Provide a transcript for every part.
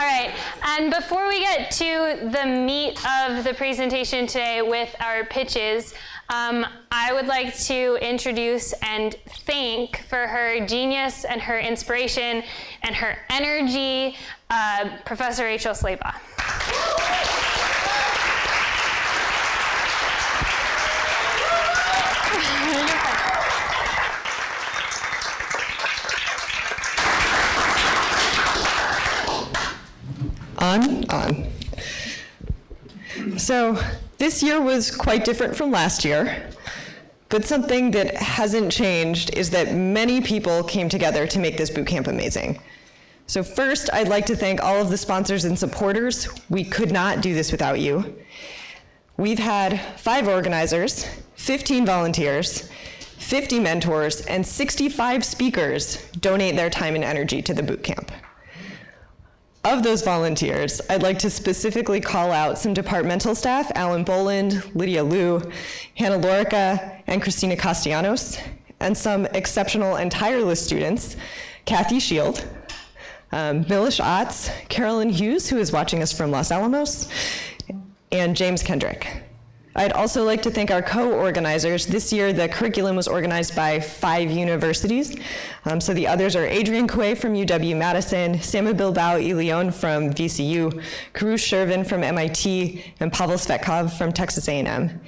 right, and before we get to the meat of the presentation today with our pitches, I would like to introduce and thank for her genius and her inspiration and her energy, Professor Rachel Slaybaugh. On. So this year was quite different from last year, but something that hasn't changed is that many people came together to make this bootcamp amazing. So first, I'd like to thank all of the sponsors and supporters. We could not do this without you. We've had 5 organizers, 15 volunteers, 50 mentors, and 65 speakers donate their time and energy to the bootcamp. Of those volunteers, I'd like to specifically call out some departmental staff, Alan Boland, Lydia Liu, Hannah Lorica, and Christina Castellanos, and some exceptional and tireless students, Kathy Shield, Milish Otts, Carolyn Hughes, who is watching us from Los Alamos, and James Kendrick. I'd also like to thank our co-organizers. This year, the curriculum was organized by 5 universities. So the others are Adrian Coué from UW-Madison, Sama Bilbao y Leon from VCU, Karush Shervin from MIT, and Pavel Svetkov from Texas A&M.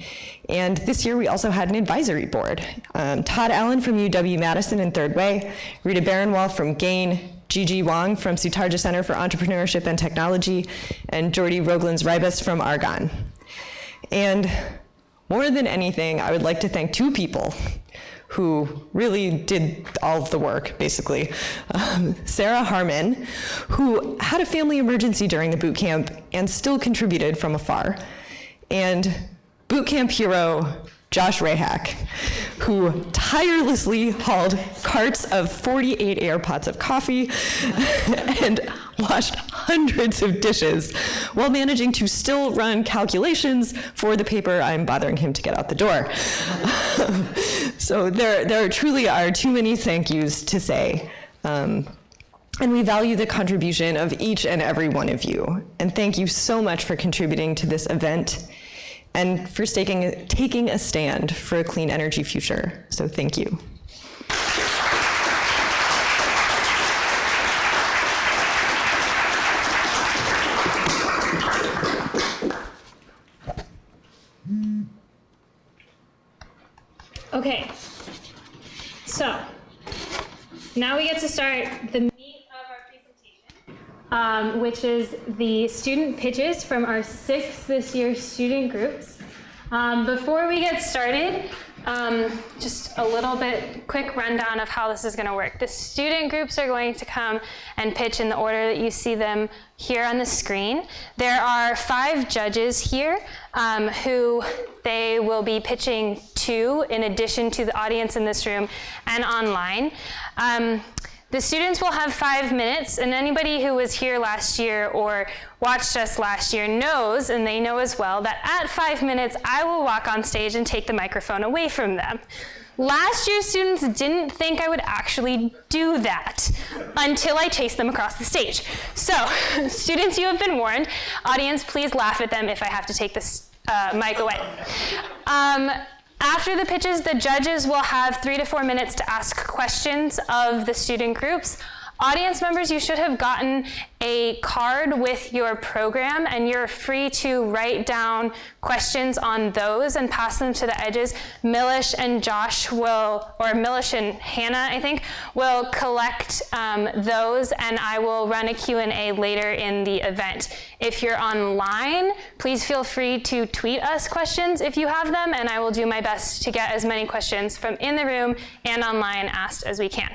And this year, we also had an advisory board. Todd Allen from UW-Madison and Third Way, Rita Baranwal from Gain, Gigi Wong from Sutarja Center for Entrepreneurship and Technology, and Jordi Roglins-Ribas from Argonne. And more than anything, I would like to thank 2 people who really did all of the work, basically. Sarah Harmon, who had a family emergency during the boot camp and still contributed from afar, and bootcamp hero Josh Rahak, who tirelessly hauled carts of 48 air pots of coffee and washed hundreds of dishes while managing to still run calculations for the paper I'm bothering him to get out the door. So there truly are too many thank yous to say. And we value the contribution of each and every one of you. And thank you so much for contributing to this event and for taking a stand for a clean energy future. So thank you. Okay, so now we get to start the meat of our presentation, which is the student pitches from our 6 this year student groups. Before we get started, just a little bit quick rundown of how this is going to work. The student groups are going to come and pitch in the order that you see them here on the screen. There are 5 judges here who they will be pitching to in addition to the audience in this room and online. The students will have 5 minutes, and anybody who was here last year or watched us last year knows, and they know as well, that at 5 minutes, I will walk on stage and take the microphone away from them. Last year's students didn't think I would actually do that until I chased them across the stage. So, students, you have been warned. Audience, please laugh at them if I have to take this mic away. After the pitches, the judges will have 3 to 4 minutes to ask questions of the student groups. Audience members, you should have gotten a card with your program, and you're free to write down questions on those and pass them to the edges. Milish and Josh will, or Milish and Hannah, I think, will collect those, and I will run a Q&A later in the event. If you're online, please feel free to tweet us questions if you have them, and I will do my best to get as many questions from in the room and online asked as we can.